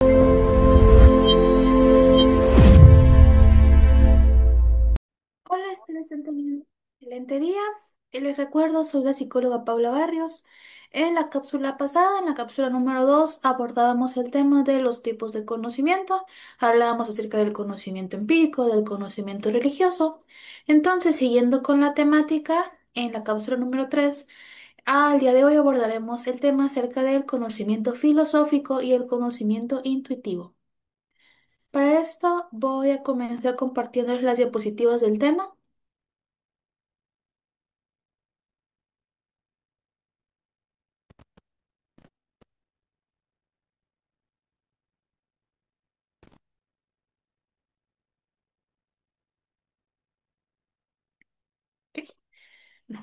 Hola, espero estén teniendo un excelente día. Y les recuerdo, soy la psicóloga Paula Barrios. En la cápsula pasada, en la cápsula número 2, abordábamos el tema de los tipos de conocimiento. Hablábamos acerca del conocimiento empírico, del conocimiento religioso. Entonces, siguiendo con la temática, en la cápsula número 3, al día de hoy abordaremos el tema acerca del conocimiento filosófico y el conocimiento intuitivo. Para esto, voy a comenzar compartiéndoles las diapositivas del tema.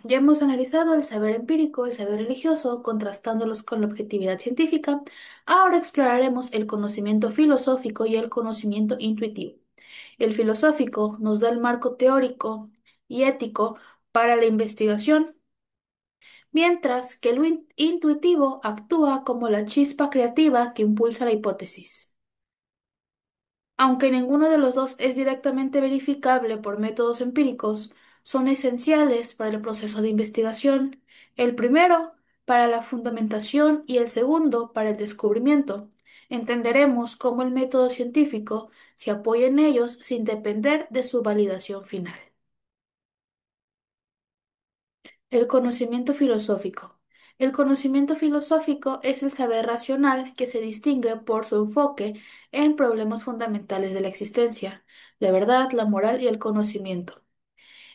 Ya hemos analizado el saber empírico, el saber religioso, contrastándolos con la objetividad científica. Ahora exploraremos el conocimiento filosófico y el conocimiento intuitivo. El filosófico nos da el marco teórico y ético para la investigación, mientras que el intuitivo actúa como la chispa creativa que impulsa la hipótesis. Aunque ninguno de los dos es directamente verificable por métodos empíricos, son esenciales para el proceso de investigación. El primero para la fundamentación y el segundo para el descubrimiento. Entenderemos cómo el método científico se apoya en ellos sin depender de su validación final. El conocimiento filosófico. El conocimiento filosófico es el saber racional que se distingue por su enfoque en problemas fundamentales de la existencia, la verdad, la moral y el conocimiento.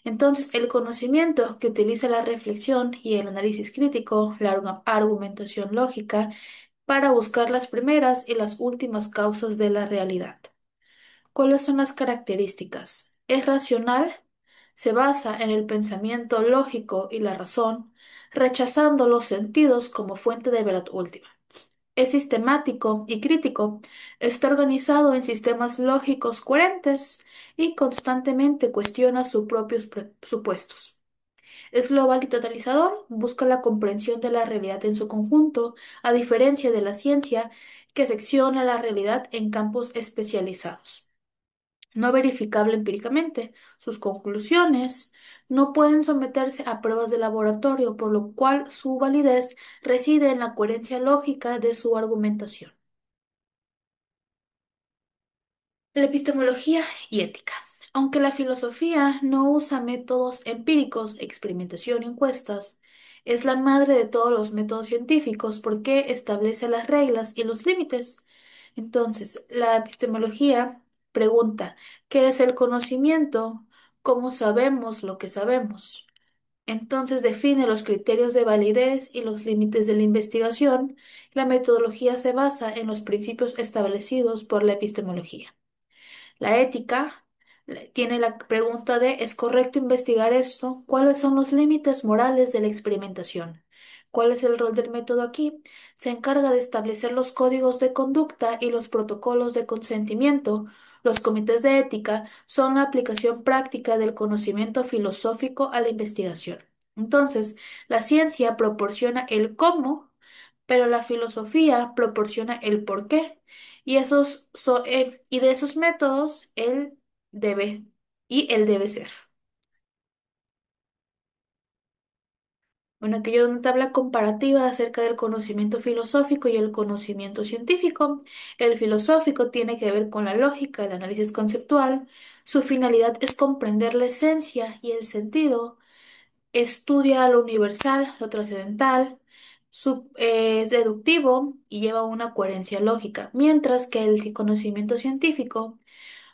Entonces, el conocimiento que utiliza la reflexión y el análisis crítico, la argumentación lógica, para buscar las primeras y las últimas causas de la realidad. ¿Cuáles son las características? Es racional, se basa en el pensamiento lógico y la razón, rechazando los sentidos como fuente de verdad última. Es sistemático y crítico, está organizado en sistemas lógicos coherentes y constantemente cuestiona sus propios supuestos. Es global y totalizador, busca la comprensión de la realidad en su conjunto, a diferencia de la ciencia, que secciona la realidad en campos especializados no verificable empíricamente. Sus conclusiones no pueden someterse a pruebas de laboratorio, por lo cual su validez reside en la coherencia lógica de su argumentación. La epistemología y ética. Aunque la filosofía no usa métodos empíricos, experimentación y encuestas, es la madre de todos los métodos científicos porque establece las reglas y los límites. Entonces, la epistemología pregunta, ¿qué es el conocimiento? ¿Cómo sabemos lo que sabemos? Entonces define los criterios de validez y los límites de la investigación. La metodología se basa en los principios establecidos por la epistemología. La ética tiene la pregunta de, ¿es correcto investigar esto? ¿Cuáles son los límites morales de la experimentación? ¿Cuál es el rol del método aquí? Se encarga de establecer los códigos de conducta y los protocolos de consentimiento. Los comités de ética son la aplicación práctica del conocimiento filosófico a la investigación. Entonces, la ciencia proporciona el cómo, pero la filosofía proporciona el por qué. Y de esos métodos, debe, él debe ser. Bueno, aquí hay una tabla comparativa acerca del conocimiento filosófico y el conocimiento científico. El filosófico tiene que ver con la lógica, el análisis conceptual. Su finalidad es comprender la esencia y el sentido. Estudia lo universal, lo trascendental. Es deductivo y lleva una coherencia lógica, mientras que el conocimiento científico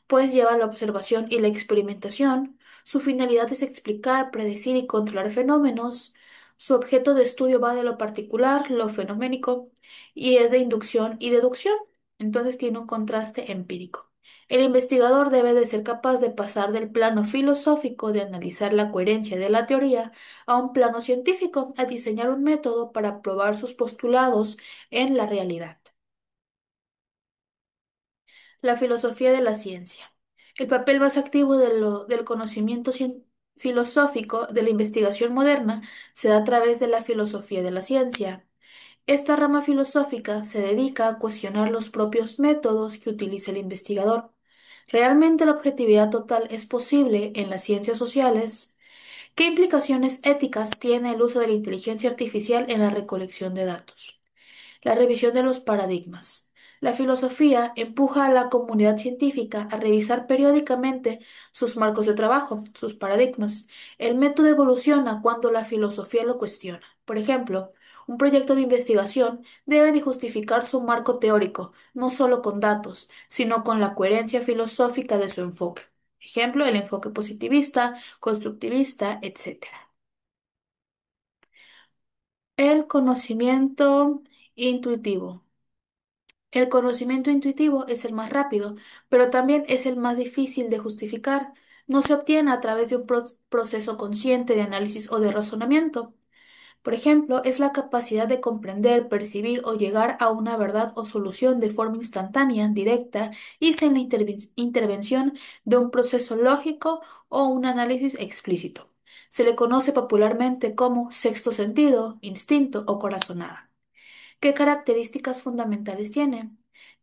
pues lleva la observación y la experimentación. Su finalidad es explicar, predecir y controlar fenómenos. Su objeto de estudio va de lo particular, lo fenoménico, y es de inducción y deducción. Entonces tiene un contraste empírico. El investigador debe de ser capaz de pasar del plano filosófico de analizar la coherencia de la teoría a un plano científico, a diseñar un método para probar sus postulados en la realidad. La filosofía de la ciencia. El papel más activo del conocimiento filosófico de la investigación moderna se da a través de la filosofía de la ciencia. Esta rama filosófica se dedica a cuestionar los propios métodos que utiliza el investigador. ¿Realmente la objetividad total es posible en las ciencias sociales? ¿Qué implicaciones éticas tiene el uso de la inteligencia artificial en la recolección de datos? La revisión de los paradigmas. La filosofía empuja a la comunidad científica a revisar periódicamente sus marcos de trabajo, sus paradigmas. El método evoluciona cuando la filosofía lo cuestiona. Por ejemplo, un proyecto de investigación debe de justificar su marco teórico, no solo con datos, sino con la coherencia filosófica de su enfoque. Ejemplo, el enfoque positivista, constructivista, etc. El conocimiento intuitivo. El conocimiento intuitivo es el más rápido, pero también es el más difícil de justificar. No se obtiene a través de un proceso consciente de análisis o de razonamiento. Por ejemplo, es la capacidad de comprender, percibir o llegar a una verdad o solución de forma instantánea, directa y sin la intervención de un proceso lógico o un análisis explícito. Se le conoce popularmente como sexto sentido, instinto o corazonada. ¿Qué características fundamentales tiene?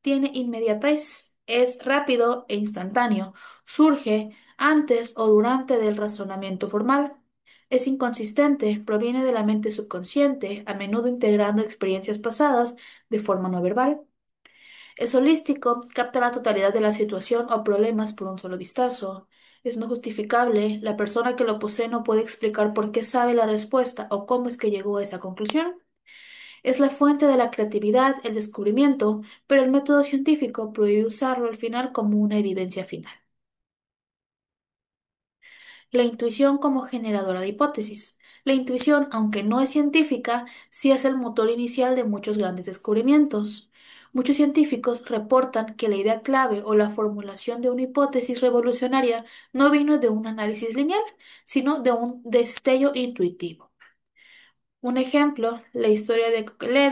Tiene inmediatez, es rápido e instantáneo, surge antes o durante del razonamiento formal. Es inconsistente, proviene de la mente subconsciente, a menudo integrando experiencias pasadas de forma no verbal. Es holístico, capta la totalidad de la situación o problemas por un solo vistazo. Es no justificable, la persona que lo posee no puede explicar por qué sabe la respuesta o cómo es que llegó a esa conclusión. Es la fuente de la creatividad, el descubrimiento, pero el método científico prohíbe usarlo al final como una evidencia final. La intuición como generadora de hipótesis. La intuición, aunque no es científica, sí es el motor inicial de muchos grandes descubrimientos. Muchos científicos reportan que la idea clave o la formulación de una hipótesis revolucionaria no vino de un análisis lineal, sino de un destello intuitivo. Un ejemplo, la historia de Kekulé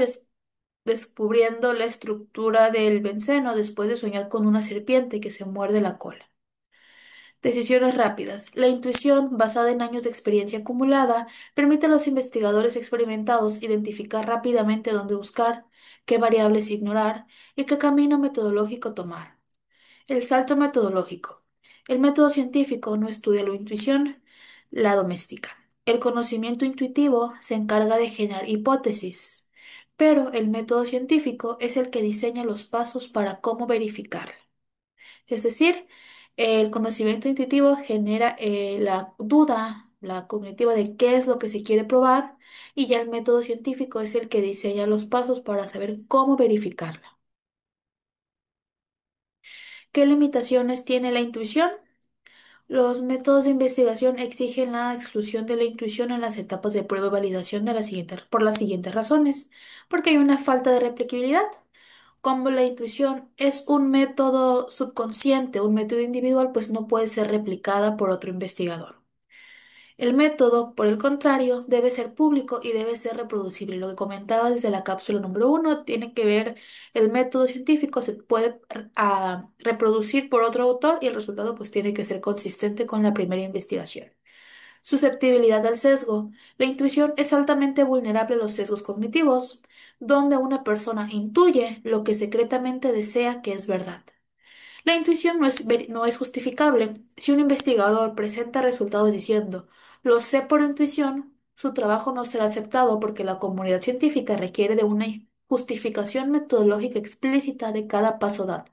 descubriendo la estructura del benceno después de soñar con una serpiente que se muerde la cola. Decisiones rápidas. La intuición, basada en años de experiencia acumulada, permite a los investigadores experimentados identificar rápidamente dónde buscar, qué variables ignorar y qué camino metodológico tomar. El salto metodológico. El método científico no estudia la intuición, la domestica. El conocimiento intuitivo se encarga de generar hipótesis, pero el método científico es el que diseña los pasos para cómo verificarla. Es decir, el conocimiento intuitivo genera la duda, la cognitiva de qué es lo que se quiere probar, y ya el método científico es el que diseña los pasos para saber cómo verificarla. ¿Qué limitaciones tiene la intuición? Los métodos de investigación exigen la exclusión de la intuición en las etapas de prueba y validación por las siguientes razones. Porque hay una falta de replicabilidad. Como la intuición es un método subconsciente, un método individual, pues no puede ser replicada por otro investigador. El método, por el contrario, debe ser público y debe ser reproducible. Lo que comentaba desde la cápsula número uno tiene que ver el método científico, se puede reproducir por otro autor y el resultado pues tiene que ser consistente con la primera investigación. Susceptibilidad al sesgo. La intuición es altamente vulnerable a los sesgos cognitivos, donde una persona intuye lo que secretamente desea que es verdad. La intuición no es justificable. Si un investigador presenta resultados diciendo, lo sé por intuición, su trabajo no será aceptado porque la comunidad científica requiere de una justificación metodológica explícita de cada paso dado.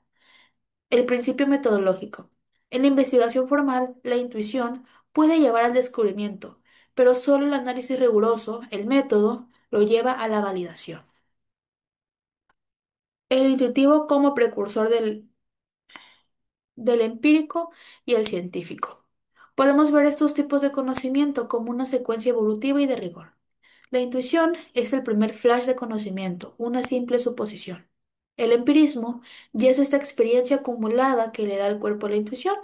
El principio metodológico. En la investigación formal, la intuición puede llevar al descubrimiento, pero solo el análisis riguroso, el método, lo lleva a la validación. El intuitivo como precursor del empírico y el científico. Podemos ver estos tipos de conocimiento como una secuencia evolutiva y de rigor. La intuición es el primer flash de conocimiento, una simple suposición. El empirismo ya es esta experiencia acumulada que le da el cuerpo a la intuición.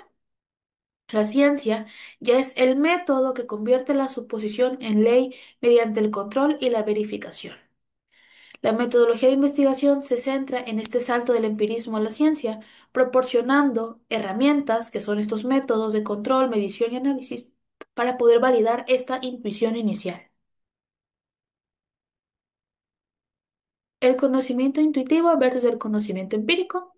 La ciencia ya es el método que convierte la suposición en ley mediante el control y la verificación. La metodología de investigación se centra en este salto del empirismo a la ciencia, proporcionando herramientas, que son estos métodos de control, medición y análisis, para poder validar esta intuición inicial. El conocimiento intuitivo versus el conocimiento empírico.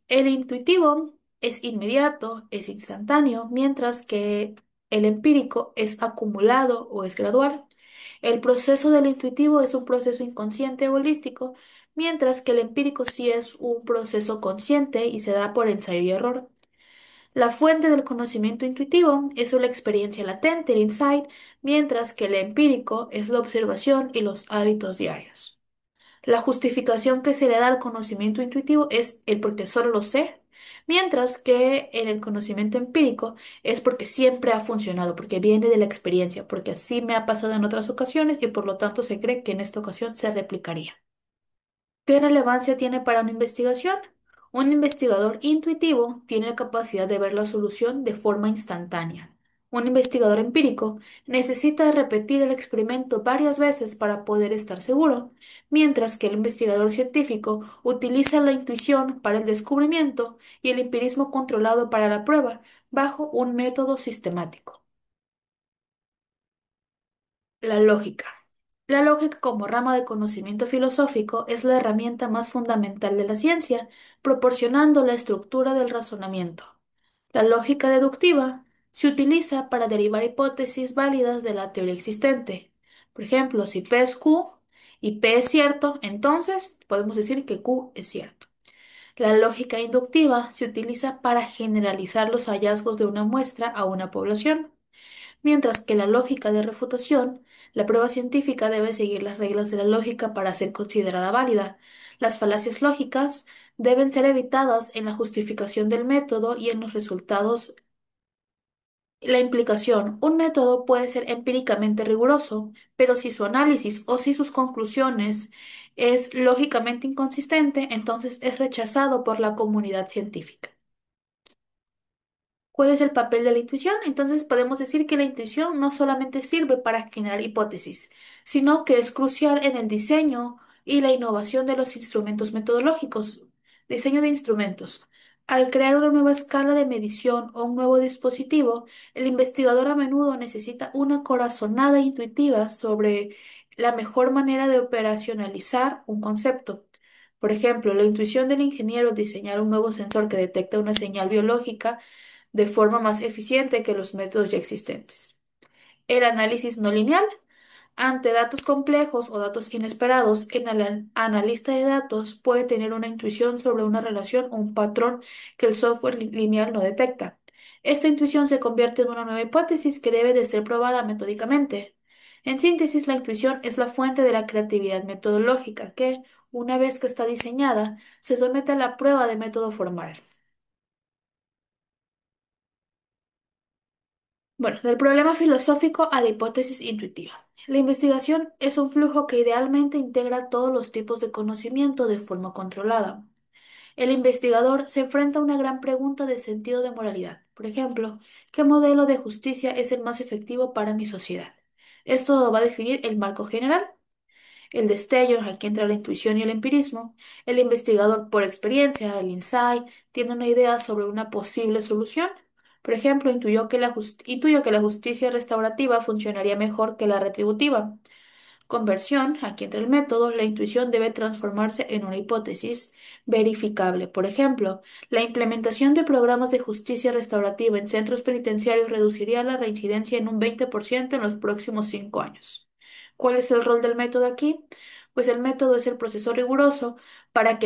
El intuitivo es inmediato, es instantáneo, mientras que el empírico es acumulado o es gradual. El proceso del intuitivo es un proceso inconsciente o holístico, mientras que el empírico sí es un proceso consciente y se da por ensayo y error. La fuente del conocimiento intuitivo es la experiencia latente, el insight, mientras que el empírico es la observación y los hábitos diarios. La justificación que se le da al conocimiento intuitivo es el porque solo lo sé, mientras que en el conocimiento empírico es porque siempre ha funcionado, porque viene de la experiencia, porque así me ha pasado en otras ocasiones y por lo tanto se cree que en esta ocasión se replicaría. ¿Qué relevancia tiene para una investigación? Un investigador intuitivo tiene la capacidad de ver la solución de forma instantánea. Un investigador empírico necesita repetir el experimento varias veces para poder estar seguro, mientras que el investigador científico utiliza la intuición para el descubrimiento y el empirismo controlado para la prueba bajo un método sistemático. La lógica. La lógica como rama de conocimiento filosófico es la herramienta más fundamental de la ciencia, proporcionando la estructura del razonamiento. La lógica deductiva se utiliza para derivar hipótesis válidas de la teoría existente. Por ejemplo, si P es Q y P es cierto, entonces podemos decir que Q es cierto. La lógica inductiva se utiliza para generalizar los hallazgos de una muestra a una población. Mientras que la lógica de refutación, la prueba científica debe seguir las reglas de la lógica para ser considerada válida. Las falacias lógicas deben ser evitadas en la justificación del método y en los resultados. La implicación. Un método puede ser empíricamente riguroso, pero si su análisis o si sus conclusiones es lógicamente inconsistente, entonces es rechazado por la comunidad científica. ¿Cuál es el papel de la intuición? Entonces podemos decir que la intuición no solamente sirve para generar hipótesis, sino que es crucial en el diseño y la innovación de los instrumentos metodológicos. Diseño de instrumentos. Al crear una nueva escala de medición o un nuevo dispositivo, el investigador a menudo necesita una corazonada intuitiva sobre la mejor manera de operacionalizar un concepto. Por ejemplo, la intuición del ingeniero al diseñar un nuevo sensor que detecta una señal biológica de forma más eficiente que los métodos ya existentes. El análisis no lineal. Ante datos complejos o datos inesperados, el analista de datos puede tener una intuición sobre una relación o un patrón que el software lineal no detecta. Esta intuición se convierte en una nueva hipótesis que debe de ser probada metódicamente. En síntesis, la intuición es la fuente de la creatividad metodológica que, una vez que está diseñada, se somete a la prueba de método formal. Bueno, del problema filosófico a la hipótesis intuitiva. La investigación es un flujo que idealmente integra todos los tipos de conocimiento de forma controlada. El investigador se enfrenta a una gran pregunta de sentido de moralidad. Por ejemplo, ¿qué modelo de justicia es el más efectivo para mi sociedad? Esto lo va a definir el marco general. El destello, aquí entra la intuición y el empirismo. El investigador, por experiencia, el insight, tiene una idea sobre una posible solución. Por ejemplo, intuyo que la justicia restaurativa funcionaría mejor que la retributiva. Conversión, aquí entra el método, la intuición debe transformarse en una hipótesis verificable. Por ejemplo, la implementación de programas de justicia restaurativa en centros penitenciarios reduciría la reincidencia en un 20% en los próximos 5 años. ¿Cuál es el rol del método aquí? Pues el método es el proceso riguroso para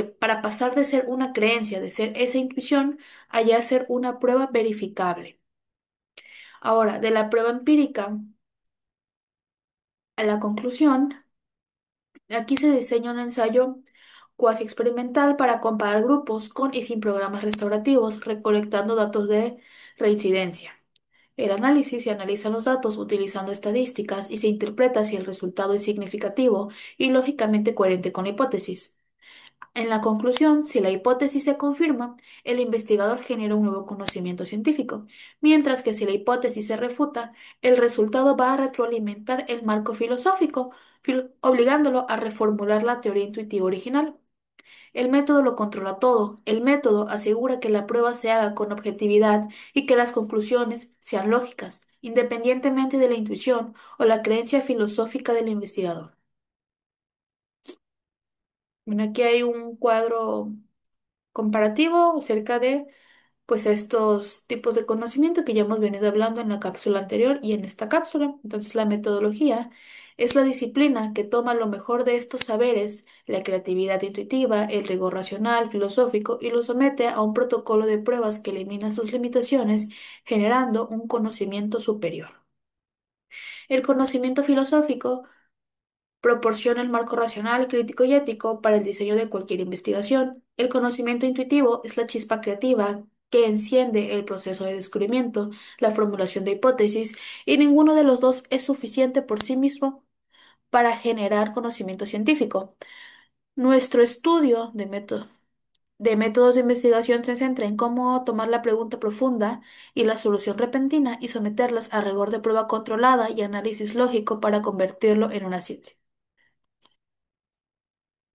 pasar de ser una creencia, de ser esa intuición, a ya ser una prueba verificable. Ahora, de la prueba empírica a la conclusión. Aquí se diseña un ensayo cuasi experimental para comparar grupos con y sin programas restaurativos, recolectando datos de reincidencia. El análisis se analiza los datos utilizando estadísticas y se interpreta si el resultado es significativo y lógicamente coherente con la hipótesis. En la conclusión, si la hipótesis se confirma, el investigador genera un nuevo conocimiento científico, mientras que si la hipótesis se refuta, el resultado va a retroalimentar el marco filosófico, obligándolo a reformular la teoría intuitiva original. El método lo controla todo. El método asegura que la prueba se haga con objetividad y que las conclusiones sean lógicas, independientemente de la intuición o la creencia filosófica del investigador. Bueno, aquí hay un cuadro comparativo acerca de pues estos tipos de conocimiento que ya hemos venido hablando en la cápsula anterior y en esta cápsula. Entonces, la metodología es la disciplina que toma lo mejor de estos saberes, la creatividad intuitiva, el rigor racional, filosófico, y lo somete a un protocolo de pruebas que elimina sus limitaciones, generando un conocimiento superior. El conocimiento filosófico proporciona el marco racional, crítico y ético para el diseño de cualquier investigación. El conocimiento intuitivo es la chispa creativa que enciende el proceso de descubrimiento, la formulación de hipótesis, y ninguno de los dos es suficiente por sí mismo para generar conocimiento científico. Nuestro estudio de métodos de investigación se centra en cómo tomar la pregunta profunda y la solución repentina y someterlas a rigor de prueba controlada y análisis lógico para convertirlo en una ciencia.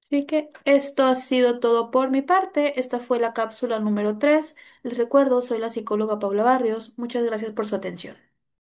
Así que esto ha sido todo por mi parte. Esta fue la cápsula número 3. Les recuerdo, soy la psicóloga Paula Barrios. Muchas gracias por su atención.